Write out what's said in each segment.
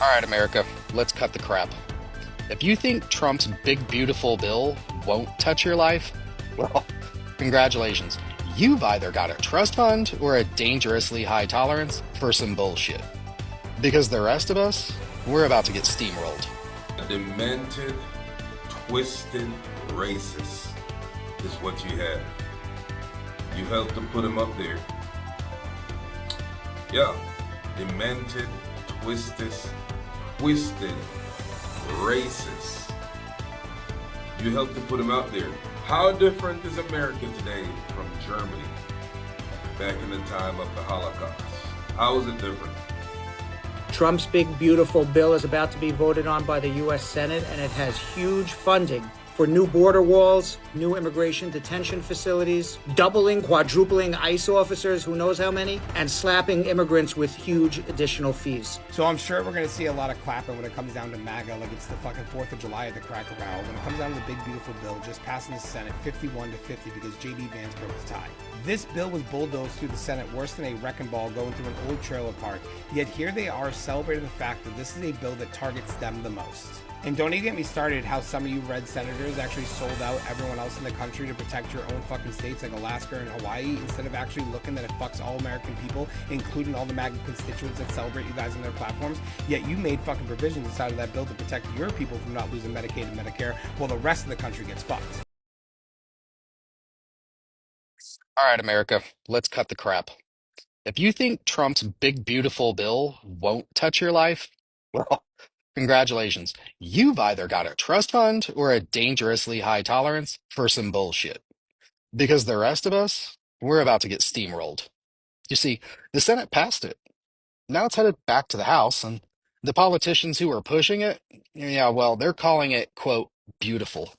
All right, America, let's cut the crap. If you think Trump's big, beautiful bill won't touch your life, well, congratulations. You've either got a trust fund or a dangerously high tolerance for some bullshit. Because the rest of us, we're about to get steamrolled. A demented, twisted racist is what you have. You helped to put him up there. Yeah, demented, twisted racist. You helped to put him out there. How different is America today from Germany back in the time of the Holocaust? How is it different? Trump's big, beautiful bill is about to be voted on by the U.S. Senate, and it has huge funding for new border walls, new immigration detention facilities, doubling, quadrupling ICE officers, who knows how many, and slapping immigrants with huge additional fees. So I'm sure we're going to see a lot of clapping when it comes down to MAGA, like it's the fucking 4th of July at the Cracker Barrel. When it comes down to the big, beautiful bill, just passing the Senate 51-50 because J.D. Vance broke the tie. This bill was bulldozed through the Senate worse than a wrecking ball going through an old trailer park. Yet here they are celebrating the fact that this is a bill that targets them the most. And don't even get me started how some of you red senators actually sold out everyone else in the country to protect your own fucking states like Alaska and Hawaii, instead of actually looking that it fucks all American people, including all the MAGA constituents that celebrate you guys on their platforms. Yet you made fucking provisions inside of that bill to protect your people from not losing Medicaid and Medicare while the rest of the country gets fucked. All right, America, let's cut the crap. If you think Trump's big, beautiful bill won't touch your life, well, congratulations. You've either got a trust fund or a dangerously high tolerance for some bullshit. Because the rest of us, we're about to get steamrolled. You see, the Senate passed it. Now it's headed back to the House, and the politicians who are pushing it, yeah, well, they're calling it, quote, beautiful.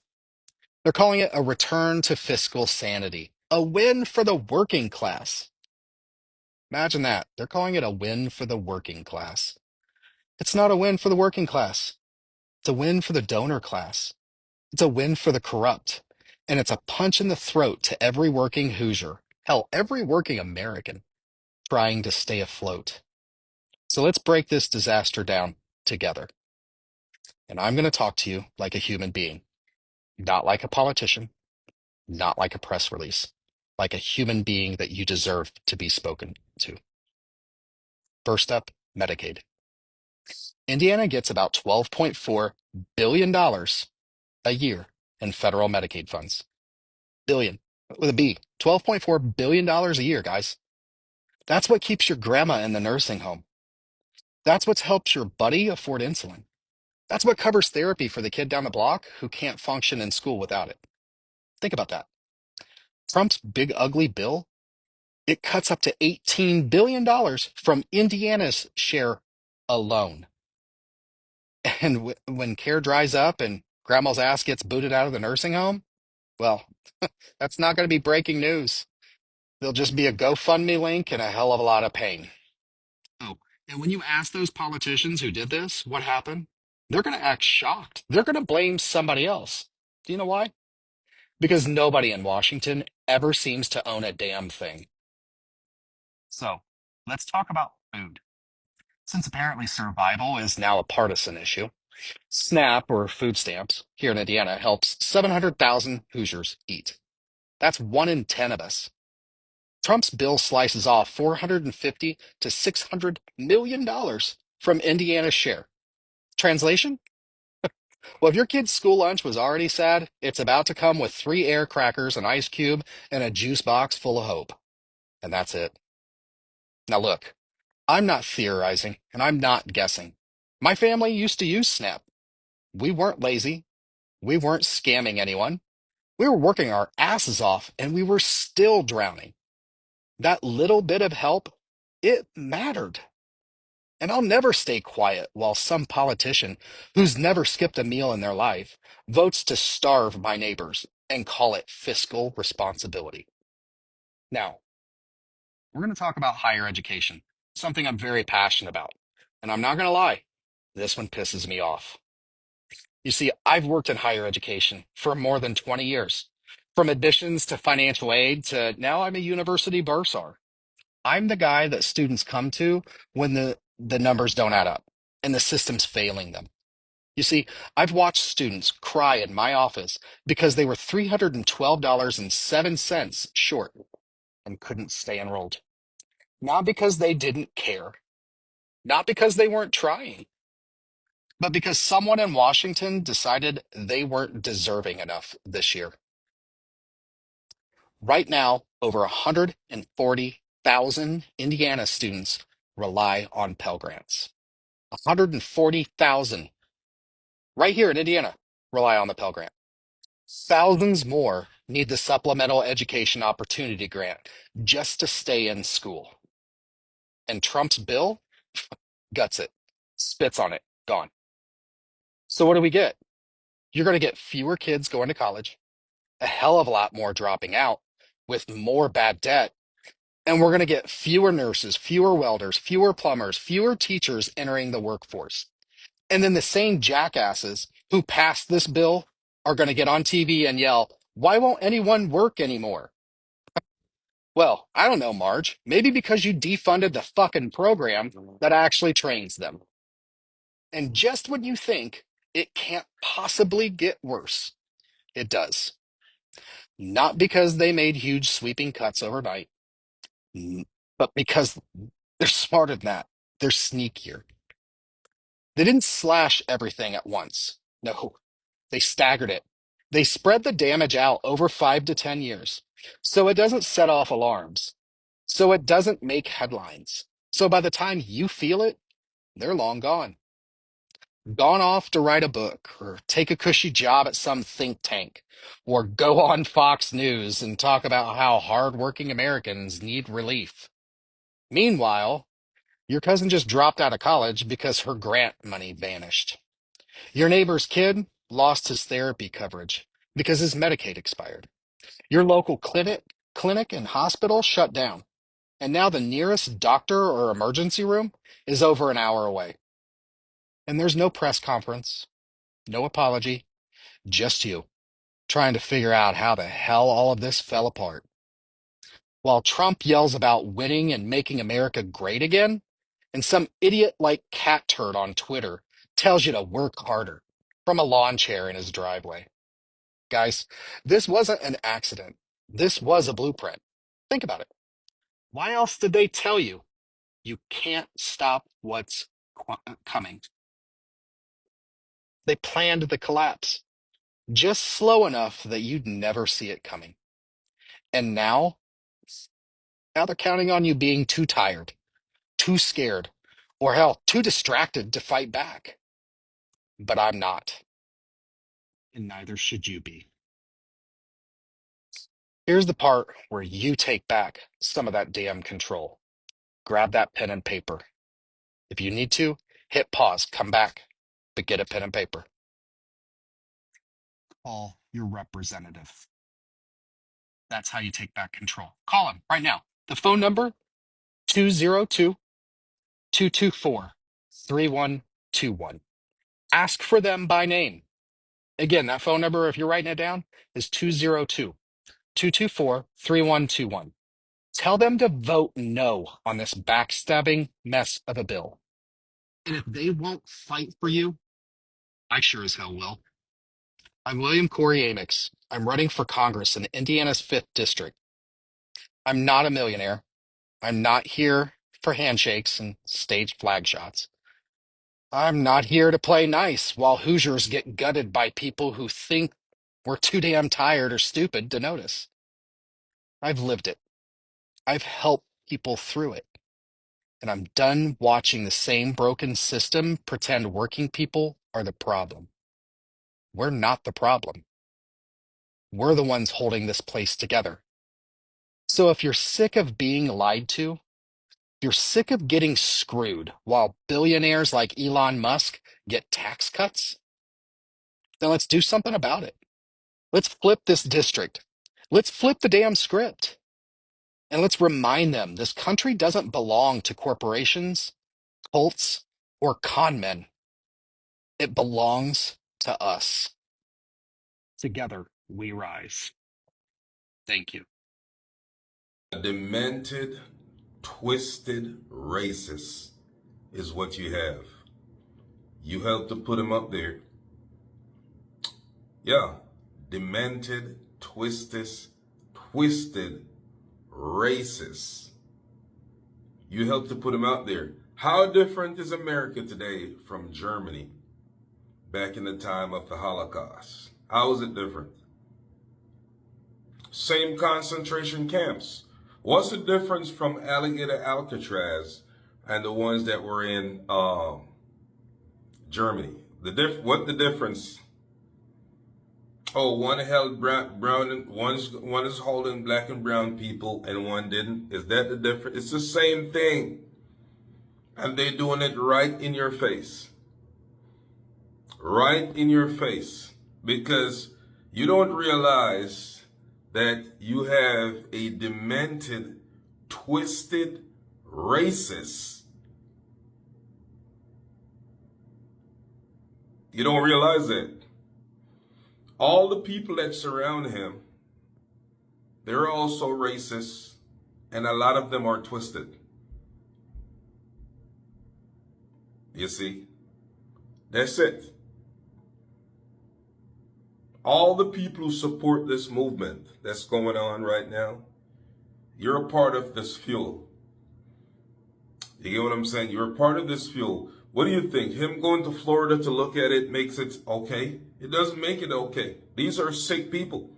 They're calling it a return to fiscal sanity, a win for the working class. Imagine that. They're calling it a win for the working class. It's not a win for the working class. It's a win for the donor class. It's a win for the corrupt. And it's a punch in the throat to every working Hoosier, hell, every working American trying to stay afloat. So let's break this disaster down together. And I'm going to talk to you like a human being, not like a politician, not like a press release, like a human being that you deserve to be spoken to. First up, Medicaid. Indiana gets about $12.4 billion a year in federal Medicaid funds. Billion with a B. $12.4 billion a year, guys. That's what keeps your grandma in the nursing home. That's what helps your buddy afford insulin. That's what covers therapy for the kid down the block who can't function in school without it. Think about that. Trump's big ugly bill, it cuts up to $18 billion from Indiana's share alone. And when care dries up and grandma's ass gets booted out of the nursing home, well, that's not going to be breaking news. There'll just be a GoFundMe link and a hell of a lot of pain. Oh, and when you ask those politicians who did this, what happened? They're going to act shocked. They're going to blame somebody else. Do you know why? Because nobody in Washington ever seems to own a damn thing. So let's talk about food. Since apparently survival is now a partisan issue, SNAP, or food stamps, here in Indiana helps 700,000 Hoosiers eat. That's 1 in 10 of us. Trump's bill slices off 450 to $600 million from Indiana's share. Translation? Well, if your kid's school lunch was already sad, it's about to come with 3 air crackers, an ice cube, and a juice box full of hope. And that's it. Now look, I'm not theorizing, and I'm not guessing. My family used to use SNAP. We weren't lazy. We weren't scamming anyone. We were working our asses off, and we were still drowning. That little bit of help, it mattered. And I'll never stay quiet while some politician who's never skipped a meal in their life votes to starve my neighbors and call it fiscal responsibility. Now, we're going to talk about higher education, something I'm very passionate about. And I'm not going to lie, this one pisses me off. You see, I've worked in higher education for more than 20 years, from admissions to financial aid to now I'm a university bursar. I'm the guy that students come to when the numbers don't add up. and the system's failing them. You see, I've watched students cry in my office because they were $312.07 short and couldn't stay enrolled. Not because they didn't care, not because they weren't trying, but because someone in Washington decided they weren't deserving enough this year. Right now, over 140,000 Indiana students rely on Pell Grants. 140,000 right here in Indiana rely on the Pell Grant. Thousands more need the Supplemental Education Opportunity Grant just to stay in school. And Trump's bill guts it, spits on it, gone. So what do we get? You're going to get fewer kids going to college, a hell of a lot more dropping out with more bad debt. And we're going to get fewer nurses, fewer welders, fewer plumbers, fewer teachers entering the workforce. And then the same jackasses who passed this bill are going to get on TV and yell, "Why won't anyone work anymore?" Well, I don't know, Marge. Maybe because you defunded the fucking program that actually trains them. And just when you think it can't possibly get worse, it does. Not because they made huge sweeping cuts overnight, but because they're smarter than that. They're sneakier. They didn't slash everything at once. No, they staggered it. They spread the damage out over 5 to 10 years. So it doesn't set off alarms. So it doesn't make headlines. So by the time you feel it, they're long gone. Gone off to write a book or take a cushy job at some think tank or go on Fox News and talk about how hardworking Americans need relief. Meanwhile, your cousin just dropped out of college because her grant money vanished. Your neighbor's kid lost his therapy coverage because his Medicaid expired. Your local clinic and hospital shut down. And now the nearest doctor or emergency room is over an hour away. And there's no press conference, no apology, just you trying to figure out how the hell all of this fell apart. While Trump yells about winning and making America great again, and some idiot like cat turd on Twitter tells you to work harder from a lawn chair in his driveway. Guys, this wasn't an accident. This was a blueprint. Think about it. Why else did they tell you you can't stop what's coming? They planned the collapse just slow enough that you'd never see it coming. And now they're counting on you being too tired, too scared, or hell, too distracted to fight back. But I'm not, and neither should you be. Here's the part where you take back some of that damn control. Grab that pen and paper. If you need to, hit pause, come back, but get a pen and paper. Call your representative. That's how you take back control. Call him right now. The phone number 202 224 3121. Ask for them by name. Again, that phone number, if you're writing it down, is 202 224 3121. Tell them to vote no on this backstabbing mess of a bill. And if they won't fight for you, I sure as hell will. I'm William Corey Amix. I'm running for Congress in Indiana's 5th District. I'm not a millionaire. I'm not here for handshakes and staged flag shots. I'm not here to play nice while Hoosiers get gutted by people who think we're too damn tired or stupid to notice. I've lived it. I've helped people through it. And I'm done watching the same broken system pretend working people are the problem. We're not the problem. We're the ones holding this place together. So if you're sick of being lied to, you're sick of getting screwed while billionaires like Elon Musk get tax cuts, then let's do something about it. Let's flip this district. Let's flip the damn script. And let's remind them this country doesn't belong to corporations, cults, or con men. It belongs to us. Together we rise. Thank you. A demented, twisted racist is what you have. You helped to put him up there. Yeah. Demented, twisted, racist. You helped to put him out there. How different is America today from Germany back in the time of the Holocaust? How is it different? Same concentration camps. What's the difference from Alligator Alcatraz and the ones that were in Germany? What the difference? Oh, one held brown and one is holding black and brown people and one didn't. Is that the difference? It's the same thing. And they're doing it right in your face. Right in your face. Because you don't realize that you have a demented, twisted racist. You don't realize that. All the people that surround him, they're also racist, and a lot of them are twisted. You see? That's it. All the people who support this movement that's going on right now, you're a part of this fuel. You get what I'm saying? You're a part of this fuel. What do you think? Him going to Florida to look at it makes it okay? It doesn't make it okay. These are sick people.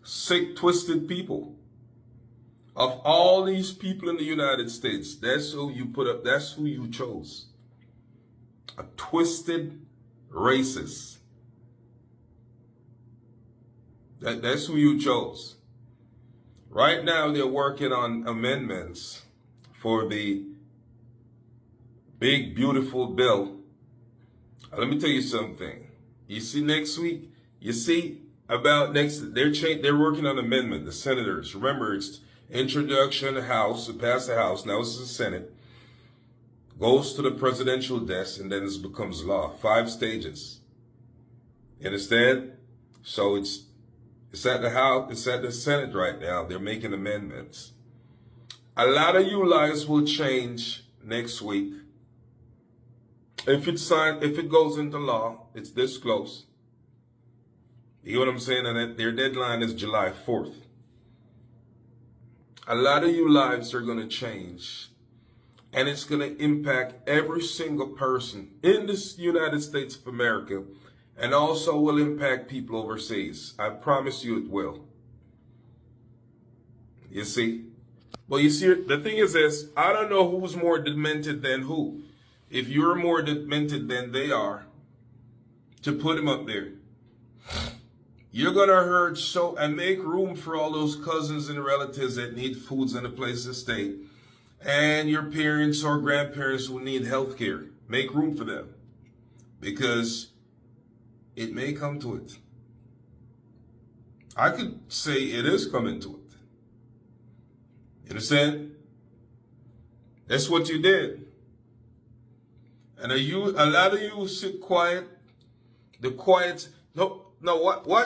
Sick, twisted people. Of all these people in the United States, that's who you put up, that's who you chose. A twisted racist. That's who you chose. Right now, they're working on amendments for the big, beautiful bill. Let me tell you something. You see next week, they're working on amendment, the senators. Remember, it's introduction, House, it passed the House, now it's the Senate. Goes to the presidential desk, and then it becomes law. 5 stages. You understand? So it's at the House, it's at the Senate right now. They're making amendments. A lot of you lives will change next week. If it goes into law, it's this close. You know what I'm saying? And their deadline is July 4th. A lot of you lives are going to change. And it's going to impact every single person in this United States of America. And also will impact people overseas. I promise you it will. You see? Well, you see, the thing is this. I don't know who's more demented than who. If you're more demented than they are, to put him up there, you're going to hurt and make room for all those cousins and relatives that need foods and a place to stay. And your parents or grandparents who need health care. Make room for them. Because it may come to it. I could say it is coming to it. You understand? That's what you did. And a lot of you sit quiet. Watch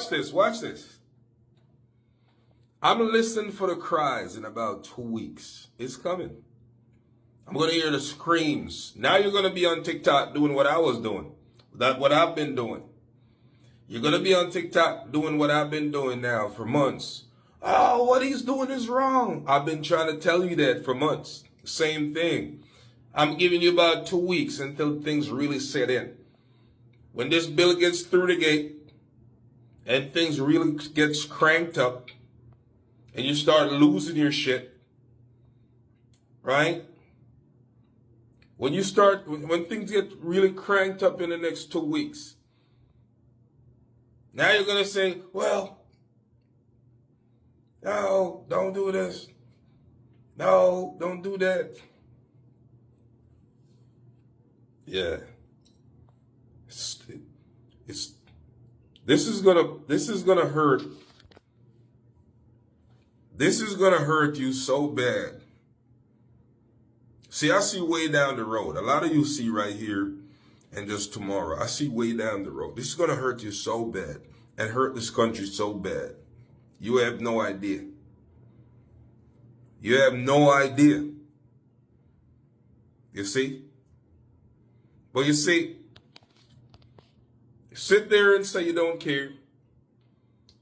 this. I'm listening for the cries in about 2 weeks. It's coming. I'm going to hear the screams. Now you're going to be on TikTok doing what I was doing. What I've been doing. You're going to be on TikTok doing what I've been doing now for months. Oh, what he's doing is wrong. I've been trying to tell you that for months. Same thing. I'm giving you about 2 weeks until things really set in. When this bill gets through the gate and things really gets cranked up and you start losing your shit, right? When things get really cranked up in the next 2 weeks, now you're going to say, well, no, don't do this. No, don't do that. Yeah. This is gonna hurt. This is gonna hurt you so bad. See, I see way down the road. A lot of you see right here and just tomorrow. I see way down the road. This is gonna hurt you so bad and hurt this country so bad. You have no idea. You have no idea. You see? But you see, sit there and say you don't care.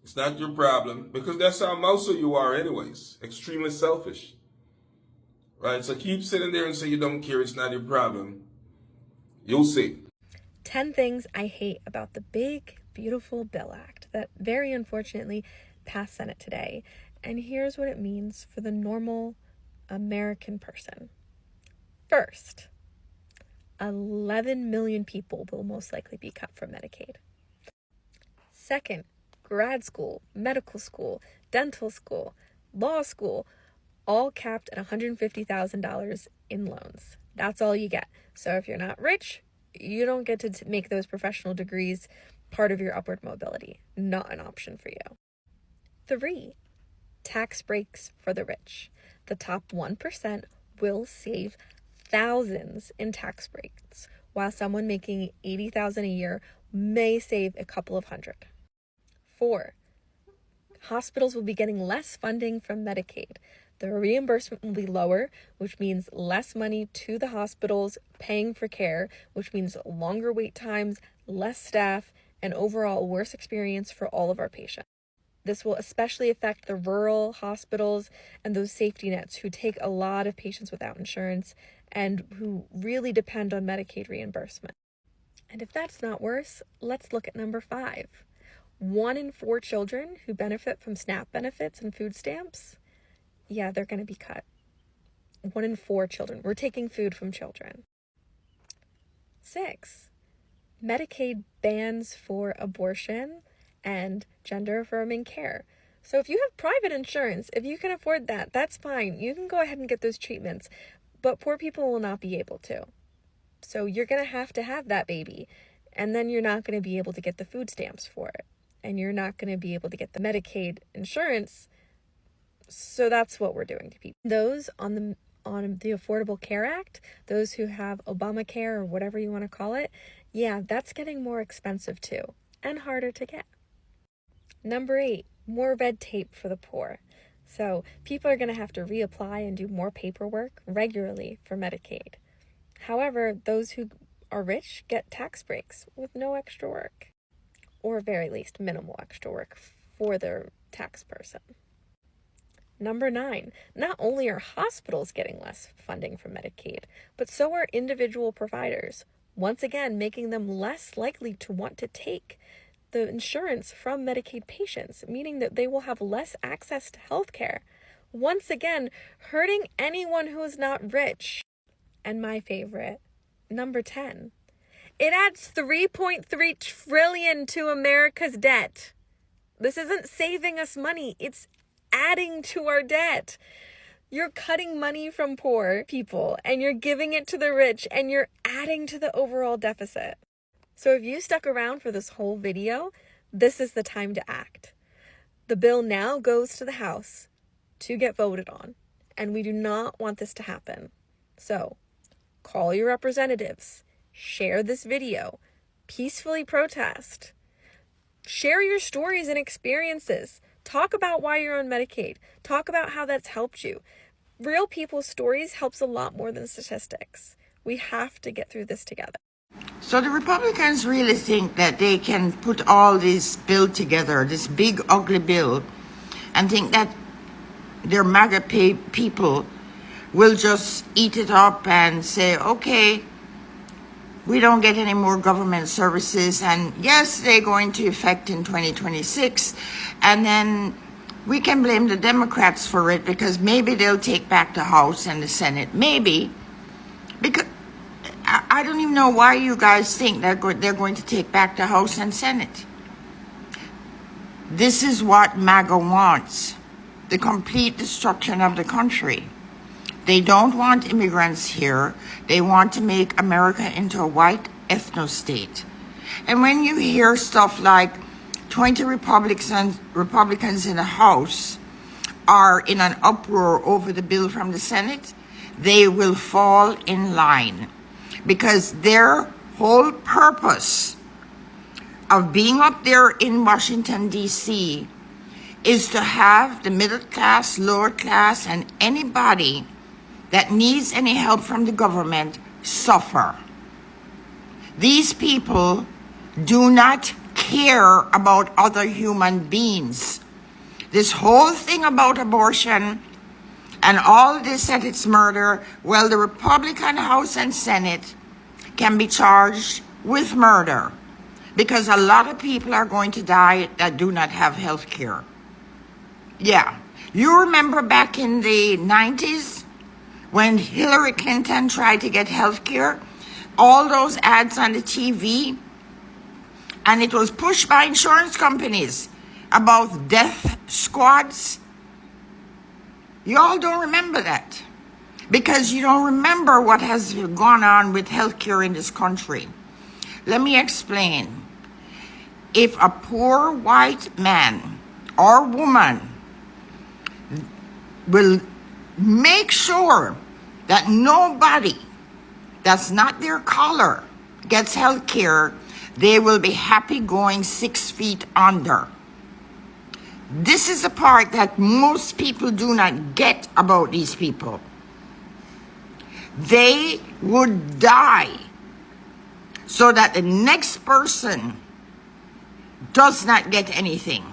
It's not your problem, because that's how most of you are anyways. Extremely selfish. Right? So keep sitting there and say you don't care. It's not your problem. You'll see. 10 things I hate about the big, beautiful Bill Act that very unfortunately passed Senate today. And here's what it means for the normal American person. First, 11 million people will most likely be cut from Medicaid. Second, grad school, medical school, dental school, law school, all capped at $150,000 in loans. That's all you get. So if you're not rich, you don't get to make those professional degrees part of your upward mobility. Not an option for you. 3, tax breaks for the rich. The top 1% will save thousands in tax breaks, while someone making $80,000 a year may save a couple of hundred. 4, hospitals will be getting less funding from Medicaid. The reimbursement will be lower, which means less money to the hospitals paying for care, which means longer wait times, less staff, and overall worse experience for all of our patients. This will especially affect the rural hospitals and those safety nets who take a lot of patients without insurance and who really depend on Medicaid reimbursement. And if that's not worse, let's look at number 5. 1 in 4 children who benefit from SNAP benefits and food stamps, yeah, they're going to be cut. 1 in 4 children. We're taking food from children. 6, Medicaid bans for abortion and gender-affirming care. So if you have private insurance, if you can afford that, that's fine. You can go ahead and get those treatments, but poor people will not be able to. So you're going to have that baby, and then you're not going to be able to get the food stamps for it, and you're not going to be able to get the Medicaid insurance. So that's what we're doing to people. Those on the Affordable Care Act, those who have Obamacare or whatever you want to call it, yeah, that's getting more expensive too, and harder to get. Number 8, more red tape for the poor. So people are going to have to reapply and do more paperwork regularly for Medicaid. However, those who are rich get tax breaks with no extra work, or very least minimal extra work for their tax person. Number 9, not only are hospitals getting less funding from Medicaid, but so are individual providers, once again making them less likely to want to take the insurance from Medicaid patients, meaning that they will have less access to health care, once again hurting anyone who is not rich. And my favorite, number 10, it adds $3.3 trillion to America's debt. This isn't saving us money, it's adding to our debt. You're cutting money from poor people and you're giving it to the rich and you're adding to the overall deficit. So if you stuck around for this whole video, this is the time to act. The bill now goes to the House to get voted on, and we do not want this to happen. So call your representatives, share this video, peacefully protest, share your stories and experiences. Talk about why you're on Medicaid. Talk about how that's helped you. Real people's stories helps a lot more than statistics. We have to get through this together. So the Republicans really think that they can put all this bill together, this big ugly bill, and think that their MAGA people will just eat it up and say, okay, we don't get any more government services, and yes, they're going to effect in 2026, and then we can blame the Democrats for it because maybe they'll take back the House and the Senate, maybe, because I don't even know why you guys think that they're going to take back the House and Senate. This is what MAGA wants, the complete destruction of the country. They don't want immigrants here. They want to make America into a white ethno-state. And when you hear stuff like 20 Republicans in the House are in an uproar over the bill from the Senate, they will fall in line. Because their whole purpose of being up there in Washington, D.C. is to have the middle class, lower class, and anybody that needs any help from the government suffer. These people do not care about other human beings. This whole thing about abortion and all this that it's murder, well, the Republican House and Senate can be charged with murder because a lot of people are going to die that do not have health care. Yeah. You remember back in the 90s when Hillary Clinton tried to get health care? All those ads on the TV, and it was pushed by insurance companies about death squads. You all don't remember that because you don't remember what has gone on with healthcare in this country. Let me explain. If a poor white man or woman will make sure that nobody that's not their color gets health care, they will be happy going 6 feet under. This is the part that most people do not get about these people. They would die so that the next person does not get anything,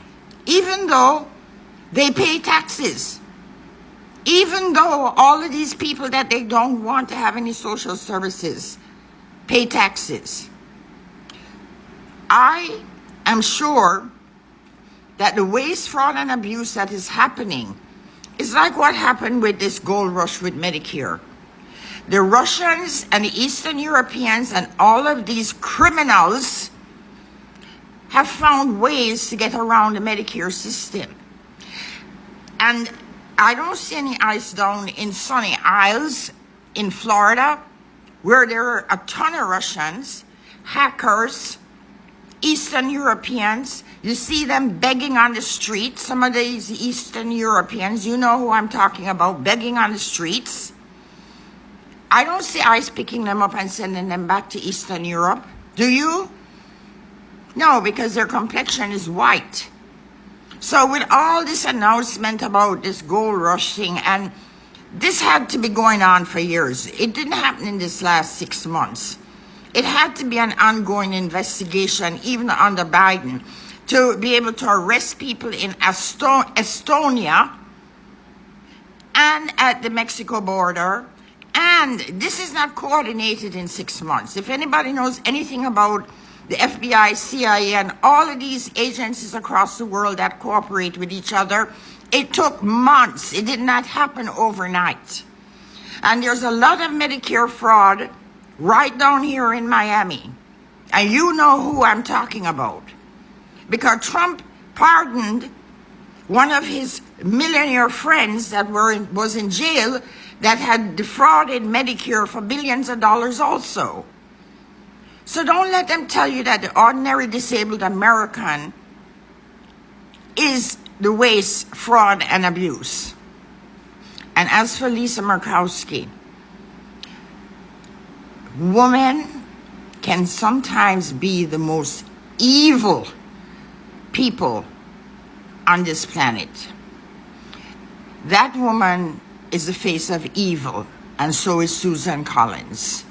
even though they pay taxes. Even though all of these people that they don't want to have any social services pay taxes. I am sure that the waste, fraud, and abuse that is happening is like what happened with this gold rush with Medicare. The Russians and the Eastern Europeans and all of these criminals have found ways to get around the Medicare system. And I don't see any ice down in sunny Isles in Florida, where there are a ton of Russians, hackers, Eastern Europeans. You see them begging on the streets. Some of these Eastern Europeans, you know who I'm talking about, begging on the streets. I don't see ICE picking them up and sending them back to Eastern Europe. Do you? No, because their complexion is white. So with all this announcement about this gold rush thing, and this had to be going on for years. It didn't happen in this last 6 months. It had to be an ongoing investigation, even under Biden, to be able to arrest people in Estonia and at the Mexico border. And this is not coordinated in 6 months. If anybody knows anything about the FBI, CIA, and all of these agencies across the world that cooperate with each other, it took months. It did not happen overnight. And there's a lot of Medicare fraud right down here in Miami. And you know who I'm talking about. Because Trump pardoned one of his millionaire friends that was in jail that had defrauded Medicare for billions of dollars also. So don't let them tell you that the ordinary disabled American is the waste, fraud, and abuse. And as for Lisa Murkowski, women can sometimes be the most evil people on this planet. That woman is the face of evil, and so is Susan Collins.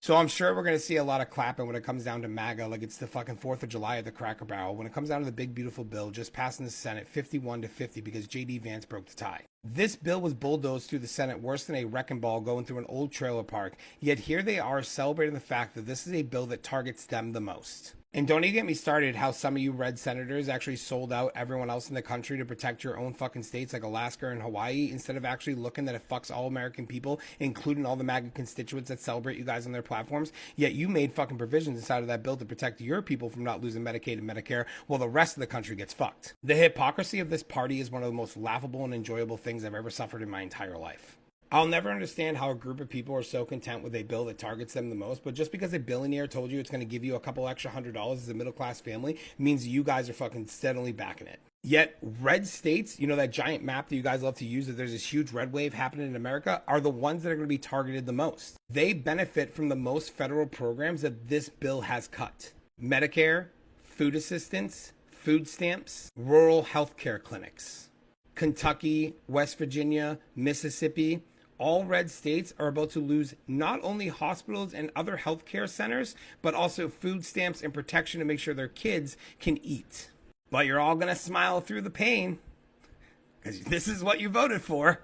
So I'm sure we're going to see a lot of clapping when it comes down to MAGA, like it's the fucking 4th of July at the Cracker Barrel. When it comes down to the big, beautiful bill just passing the Senate 51-50 because J.D. Vance broke the tie. This bill was bulldozed through the Senate worse than a wrecking ball going through an old trailer park. Yet here they are celebrating the fact that this is a bill that targets them the most. And don't even get me started how some of you red senators actually sold out everyone else in the country to protect your own fucking states like Alaska and Hawaii instead of actually looking that it fucks all American people, including all the MAGA constituents that celebrate you guys on their platforms. Yet you made fucking provisions inside of that bill to protect your people from not losing Medicaid and Medicare while the rest of the country gets fucked. The hypocrisy of this party is one of the most laughable and enjoyable things I've ever suffered in my entire life. I'll never understand how a group of people are so content with a bill that targets them the most, but just because a billionaire told you it's going to give you a couple extra $100 as a middle-class family means you guys are fucking steadily backing it. Yet red states, you know, that giant map that you guys love to use, that there's this huge red wave happening in America, are the ones that are going to be targeted the most. They benefit from the most federal programs that this bill has cut. Medicare, food assistance, food stamps, rural health care clinics. Kentucky, West Virginia, Mississippi, All red states are about to lose not only hospitals and other healthcare centers, but also food stamps and protection to make sure their kids can eat. But you're all going to smile through the pain because this is what you voted for.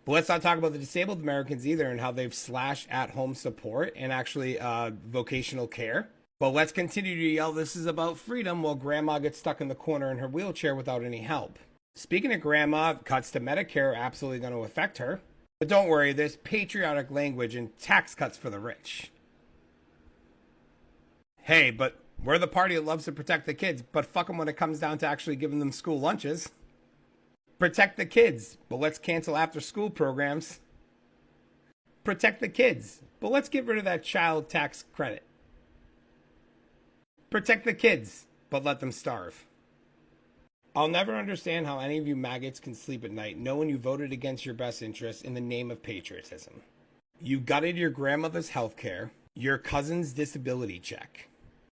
But let's not talk about the disabled Americans either and how they've slashed at-home support and actually vocational care. But let's continue to yell this is about freedom while grandma gets stuck in the corner in her wheelchair without any help. Speaking of grandma, cuts to Medicare are absolutely going to affect her. But don't worry, there's patriotic language and tax cuts for the rich. Hey, but we're the party that loves to protect the kids, but fuck them when it comes down to actually giving them school lunches. Protect the kids, but let's cancel after school programs. Protect the kids, but let's get rid of that child tax credit. Protect the kids, but let them starve. I'll never understand how any of you maggots can sleep at night knowing you voted against your best interests in the name of patriotism. You gutted your grandmother's health care, your cousin's disability check,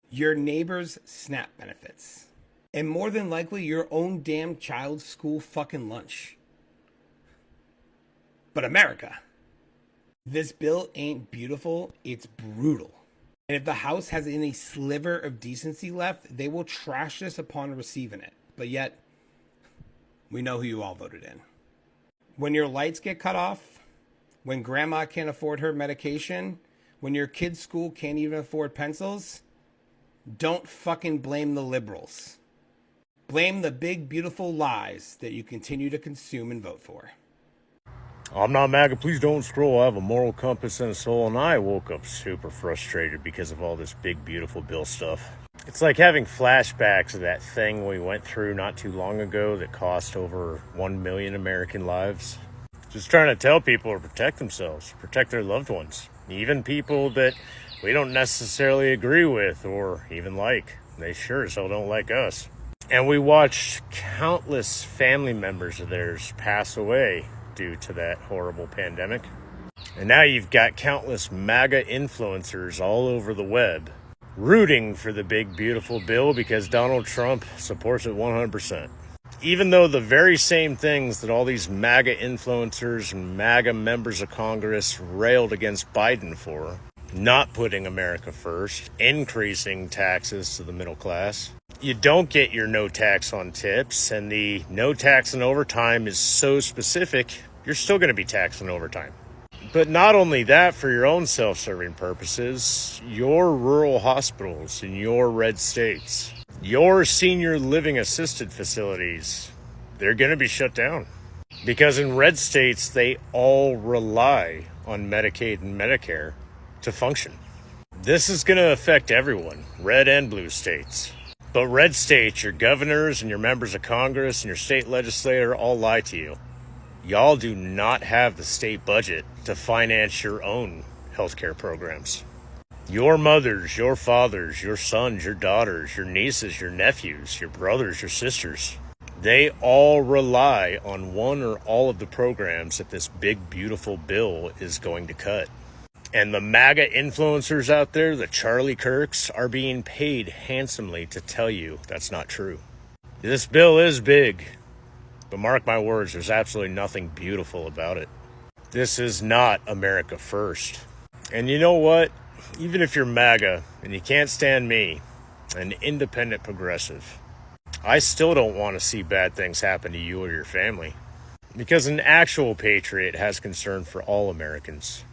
your neighbor's SNAP benefits, and more than likely your own damn child's school fucking lunch. But America, this bill ain't beautiful, it's brutal. And if the House has any sliver of decency left, they will trash this upon receiving it. But yet, we know who you all voted in. When your lights get cut off, when grandma can't afford her medication, when your kid's school can't even afford pencils, don't fucking blame the liberals. Blame the big, beautiful lies that you continue to consume and vote for. I'm not MAGA, please don't scroll. I have a moral compass and a soul, and I woke up super frustrated because of all this big, beautiful bill stuff. It's like having flashbacks of that thing we went through not too long ago that cost over 1 million American lives. Just trying to tell people to protect themselves, protect their loved ones, even people that we don't necessarily agree with or even like. They sure as hell don't like us. And we watched countless family members of theirs pass away due to that horrible pandemic. And now you've got countless MAGA influencers all over the web rooting for the big, beautiful bill because Donald Trump supports it 100%. Even though the very same things that all these MAGA influencers and MAGA members of Congress railed against Biden for, not putting America first, increasing taxes to the middle class, you don't get your no tax on tips, and the no tax on overtime is so specific, you're still going to be taxing overtime. But not only that, for your own self-serving purposes, your rural hospitals in your red states, your senior living assisted facilities, they're going to be shut down. Because in red states, they all rely on Medicaid and Medicare to function. This is going to affect everyone, red and blue states. But red states, your governors and your members of Congress and your state legislature all lie to you. Y'all do not have the state budget to finance your own healthcare programs. Your mothers, your fathers, your sons, your daughters, your nieces, your nephews, your brothers, your sisters, they all rely on one or all of the programs that this big, beautiful bill is going to cut. And the MAGA influencers out there, the Charlie Kirks, are being paid handsomely to tell you that's not true. This bill is big, but mark my words, there's absolutely nothing beautiful about it. This is not America first. And you know what? Even if you're MAGA and you can't stand me, an independent progressive, I still don't want to see bad things happen to you or your family. Because an actual patriot has concern for all Americans.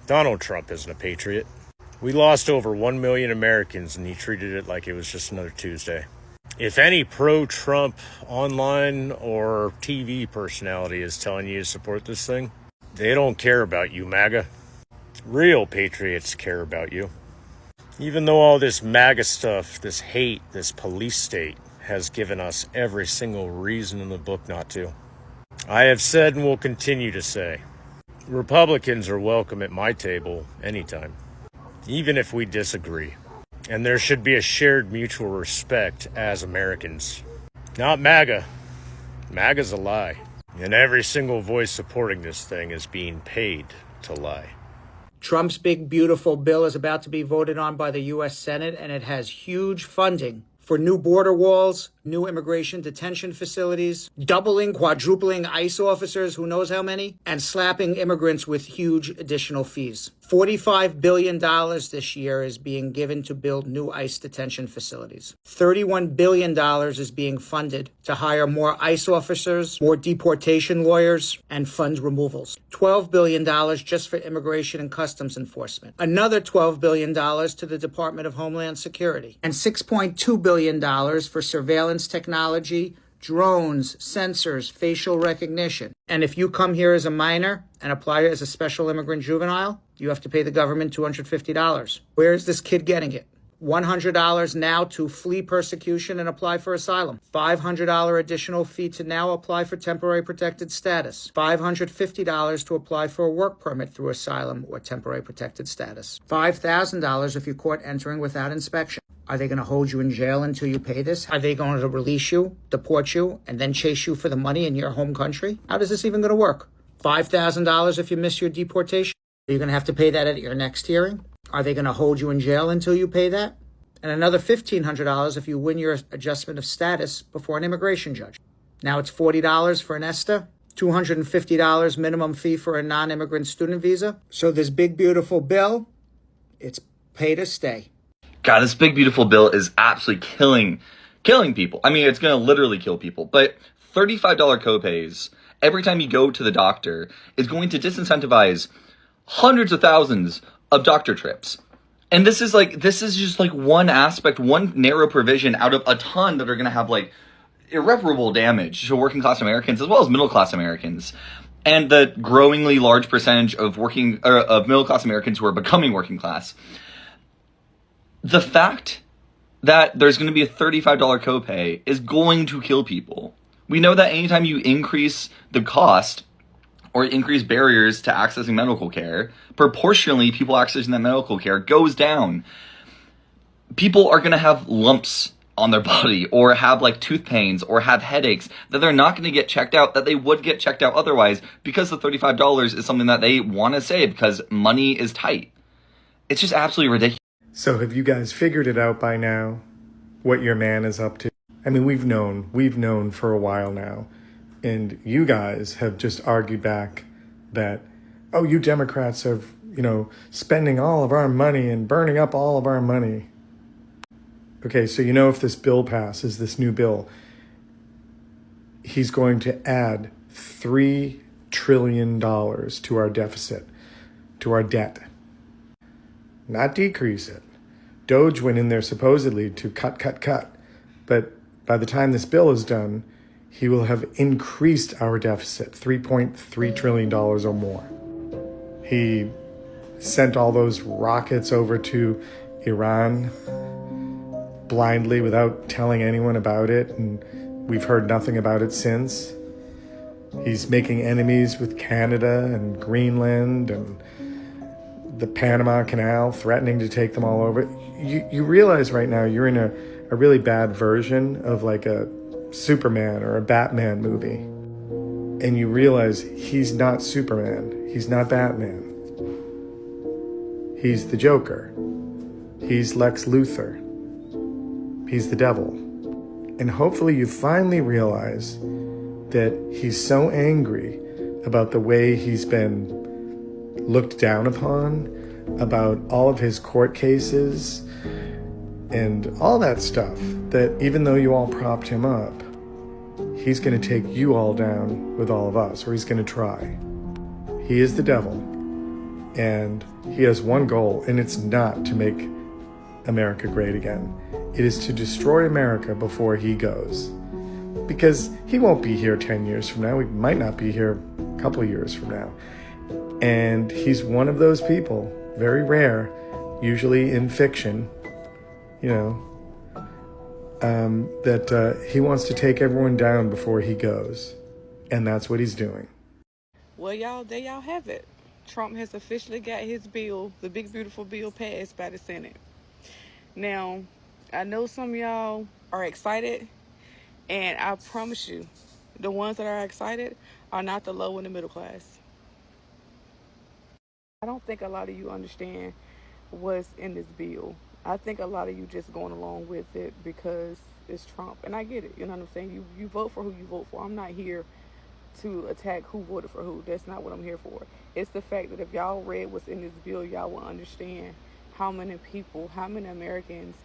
Donald Trump isn't a patriot. We lost over 1 million Americans and he treated it like it was just another Tuesday. If any pro-Trump online or TV personality is telling you to support this thing, they don't care about you, MAGA. Real patriots care about you. Even though all this MAGA stuff, this hate, this police state has given us every single reason in the book not to. I have said and will continue to say, Republicans are welcome at my table anytime, even if we disagree. And there should be a shared mutual respect as Americans. Not MAGA. MAGA's a lie. And every single voice supporting this thing is being paid to lie. Trump's big, beautiful bill is about to be voted on by the U.S. Senate, and it has huge funding for new border walls, new immigration detention facilities, doubling, quadrupling ICE officers, who knows how many, and slapping immigrants with huge additional fees. $45 billion this year is being given to build new ICE detention facilities. $31 billion is being funded to hire more ICE officers, more deportation lawyers, and fund removals. $12 billion just for immigration and customs enforcement. Another $12 billion to the Department of Homeland Security. And $6.2 billion for surveillance technology, drones, sensors, facial recognition. And if you come here as a minor and apply as a special immigrant juvenile, you have to pay the government $250. Where is this kid getting it? $100 now to flee persecution and apply for asylum. $500 additional fee to now apply for temporary protected status. $550 to apply for a work permit through asylum or temporary protected status. $5,000 if you're caught entering without inspection. Are they going to hold you in jail until you pay this? Are they going to release you, deport you, and then chase you for the money in your home country? How is this even going to work? $5,000 if you miss your deportation? Are you going to have to pay that at your next hearing? Are they going to hold you in jail until you pay that? And another $1,500 if you win your adjustment of status before an immigration judge. Now it's $40 for an ESTA, $250 minimum fee for a non-immigrant student visa. So this big, beautiful bill, it's pay to stay. God, this big, beautiful bill is absolutely killing people. I mean, it's going to literally kill people. But $35 copays every time you go to the doctor is going to disincentivize hundreds of thousands of doctor trips. And this is just like one aspect, one narrow provision out of a ton that are going to have like irreparable damage to working class Americans as well as middle class Americans. And the growingly large percentage of middle class Americans who are becoming working class. The fact that there's going to be a $35 copay is going to kill people. We know that anytime you increase the cost or increase barriers to accessing medical care, proportionally, people accessing that medical care goes down. People are going to have lumps on their body or have like tooth pains or have headaches that they're not going to get checked out, that they would get checked out otherwise, because the $35 is something that they want to save because money is tight. It's just absolutely ridiculous. So have you guys figured it out by now, what your man is up to? I mean, we've known for a while now. And you guys have just argued back that, oh, you Democrats are, spending all of our money and burning up all of our money. Okay, so if this bill passes, this new bill, he's going to add $3 trillion to our deficit, to our debt. Not decrease it. Doge went in there supposedly to cut. But by the time this bill is done, he will have increased our deficit, $3.3 trillion or more. He sent all those rockets over to Iran blindly without telling anyone about it, and we've heard nothing about it since. He's making enemies with Canada and Greenland and the Panama Canal, threatening to take them all over. You realize right now you're in a really bad version of like a Superman or a Batman movie. And you realize he's not Superman. He's not Batman. He's the Joker. He's Lex Luthor. He's the devil. And hopefully you finally realize that he's so angry about the way he's been looked down upon, about all of his court cases and all that stuff, that even though you all propped him up, he's going to take you all down with all of us, or he's going to try. He is the devil, and he has one goal, and it's not to make America great again. It is to destroy America before he goes. Because he won't be here 10 years from now. We might not be here a couple years from now. And he's one of those people, very rare, usually in fiction, that he wants to take everyone down before he goes. And that's what he's doing. Well, y'all, there y'all have it. Trump has officially got his bill, the big, beautiful bill, passed by the Senate. Now, I know some of y'all are excited, and I promise you, the ones that are excited are not the low and the middle class. I don't think a lot of you understand what's in this bill. I think a lot of you just going along with it because it's Trump, and I get it. You know what I'm saying? You vote for who you vote for. I'm not here to attack who voted for who. That's not what I'm here for. It's the fact that if y'all read what's in this bill, y'all will understand how many people, how many Americans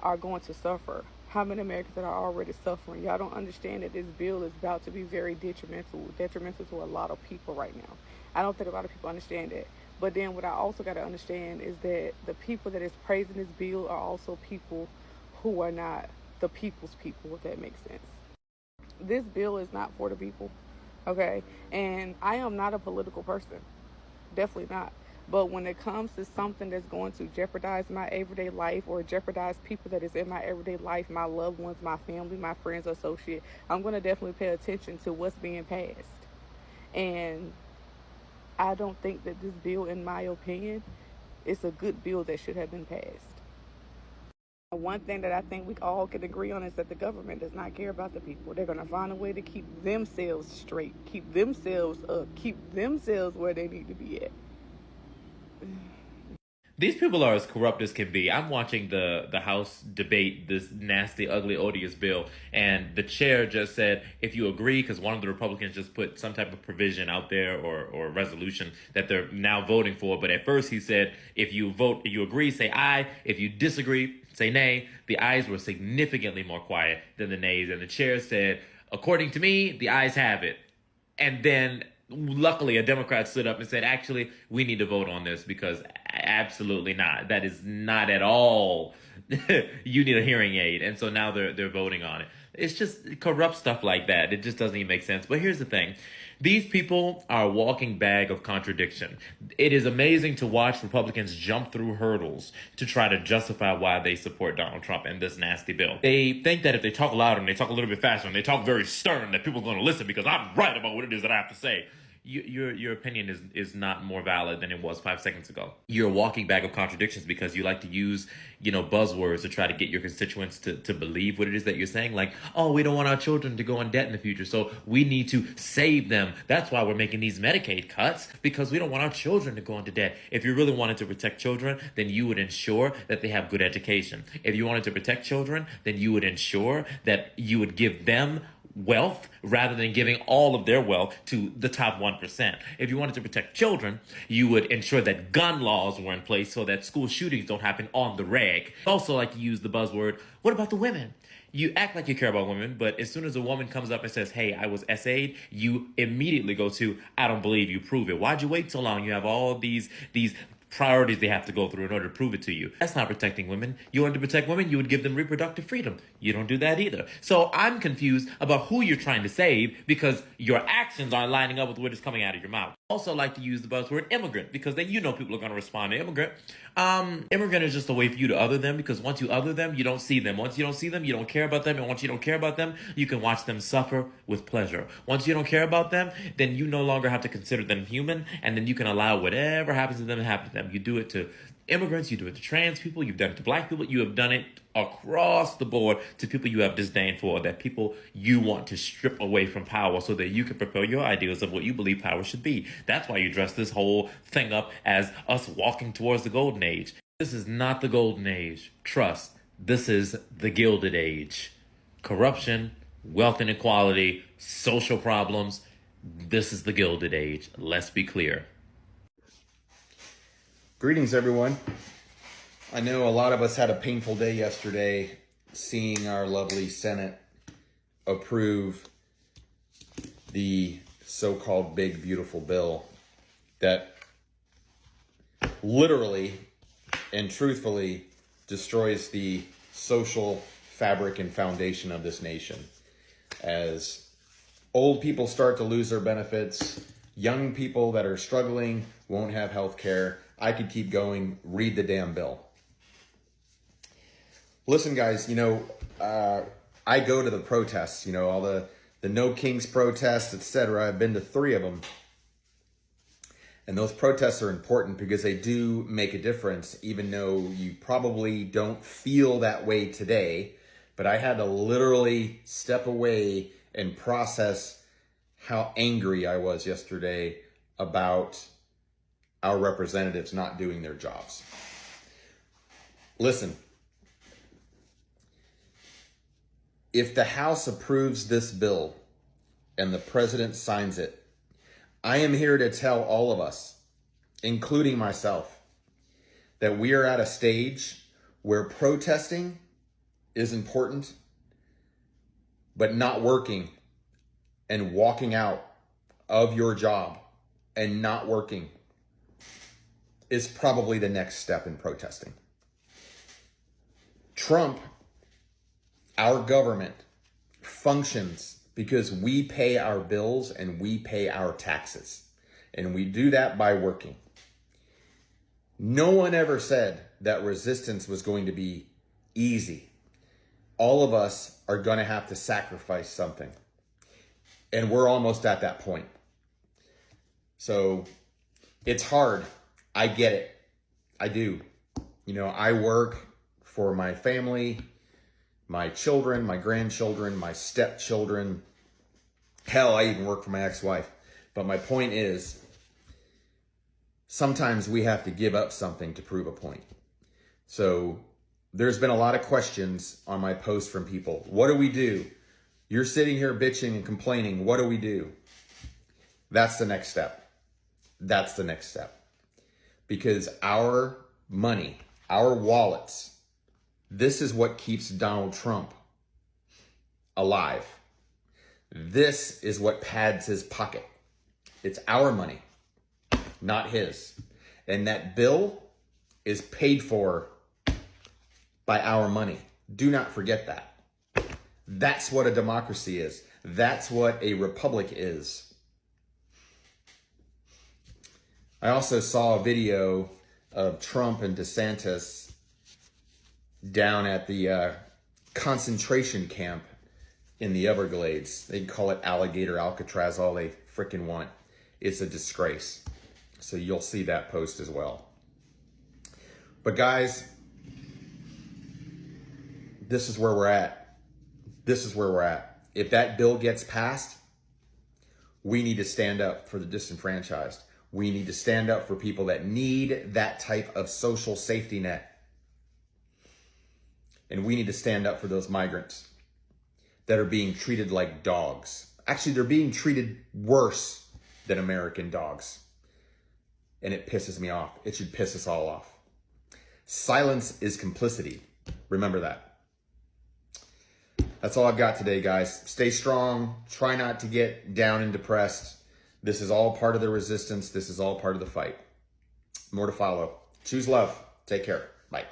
are going to suffer. How many Americans that are already suffering. Y'all don't understand that this bill is about to be very detrimental to a lot of people right now. I don't think a lot of people understand that. But then what I also got to understand is that the people that is praising this bill are also people who are not the people's people, if that makes sense. This bill is not for the people, okay? And I am not a political person, definitely not. But when it comes to something that's going to jeopardize my everyday life or jeopardize people that is in my everyday life, my loved ones, my family, my friends, associates, I'm going to definitely pay attention to what's being passed. And I don't think that this bill, in my opinion, is a good bill that should have been passed. One thing that I think we all can agree on is that the government does not care about the people. They're going to find a way to keep themselves straight, keep themselves up, keep themselves where they need to be at. These people are as corrupt as can be. I'm watching the House debate this nasty, ugly, odious bill, and the chair just said, if you agree, because one of the Republicans just put some type of provision out there or resolution that they're now voting for. But at first he said, if you agree, say aye. If you disagree, say nay. The ayes were significantly more quiet than the nays, and the chair said, according to me, the ayes have it. And then luckily a Democrat stood up and said, actually, we need to vote on this because absolutely not. That is not at all. You need a hearing aid. And so now they're voting on it. It's just corrupt stuff like that. It just doesn't even make sense. But here's the thing. These people are a walking bag of contradiction. It is amazing to watch Republicans jump through hurdles to try to justify why they support Donald Trump and this nasty bill. They think that if they talk louder and they talk a little bit faster and they talk very stern, that people are going to listen because I'm right about what it is that I have to say. Your opinion is not more valid than it was 5 seconds ago. You're a walking bag of contradictions because you like to use, buzzwords to try to get your constituents to believe what it is that you're saying. Like, oh, we don't want our children to go in debt in the future, so we need to save them. That's why we're making these Medicaid cuts, because we don't want our children to go into debt. If you really wanted to protect children, then you would ensure that they have good education. If you wanted to protect children, then you would ensure that you would give them wealth rather than giving all of their wealth to the top 1%. If you wanted to protect children, you would ensure that gun laws were in place so that school shootings don't happen on the reg. Also like to use the buzzword, what about the women? You act like you care about women, but as soon as a woman comes up and says, hey, I was SA'd, you immediately go to, I don't believe you, prove it. Why'd you wait so long? You have all these priorities they have to go through in order to prove it to you. That's not protecting women. You wanted to protect women, you would give them reproductive freedom. You don't do that either. So I'm confused about who you're trying to save because your actions aren't lining up with what is coming out of your mouth. Also like to use the buzzword immigrant because then people are going to respond to immigrant. Immigrant is just a way for you to other them because once you other them, you don't see them. Once you don't see them, you don't care about them. And once you don't care about them, you can watch them suffer with pleasure. Once you don't care about them, then you no longer have to consider them human, and then you can allow whatever happens to them to happen to them. You do it to immigrants, you do it to trans people, you've done it to black people, you have done it across the board to people you have disdain for, that people you want to strip away from power so that you can propel your ideas of what you believe power should be. That's why you dress this whole thing up as us walking towards the golden age. This is not the golden age. Trust, this is the gilded age. Corruption, wealth inequality, social problems. This is the gilded age. Let's be clear. Greetings, everyone. I know a lot of us had a painful day yesterday seeing our lovely Senate approve the so-called big, beautiful bill that literally and truthfully destroys the social fabric and foundation of this nation. As old people start to lose their benefits, young people that are struggling won't have health care. I could keep going. Read the damn bill. Listen, guys, I go to the protests, all the No Kings protests, etc. I've been to 3 of them. And those protests are important because they do make a difference, even though you probably don't feel that way today. But I had to literally step away and process how angry I was yesterday about our representatives not doing their jobs. Listen, if the House approves this bill and the president signs it, I am here to tell all of us, including myself, that we are at a stage where protesting is important, but not working and walking out of your job and not working is probably the next step in protesting. Trump, our government, functions because we pay our bills and we pay our taxes. And we do that by working. No one ever said that resistance was going to be easy. All of us are going to have to sacrifice something. And we're almost at that point. So it's hard. I get it. I do. You know, I work for my family, my children, my grandchildren, my stepchildren. Hell, I even work for my ex-wife. But my point is, sometimes we have to give up something to prove a point. So there's been a lot of questions on my post from people. What do we do? You're sitting here bitching and complaining. What do we do? That's the next step. That's the next step. Because our money, our wallets, this is what keeps Donald Trump alive. This is what pads his pocket. It's our money, not his. And that bill is paid for by our money. Do not forget that. That's what a democracy is. That's what a republic is. I also saw a video of Trump and DeSantis down at the concentration camp in the Everglades. They call it Alligator Alcatraz all they freaking want. It's a disgrace. So you'll see that post as well. But guys, this is where we're at. This is where we're at. If that bill gets passed, we need to stand up for the disenfranchised. We need to stand up for people that need that type of social safety net. And we need to stand up for those migrants that are being treated like dogs. Actually, they're being treated worse than American dogs. And it pisses me off. It should piss us all off. Silence is complicity. Remember that. That's all I've got today, guys. Stay strong. Try not to get down and depressed. This is all part of the resistance. This is all part of the fight. More to follow. Choose love. Take care. Bye.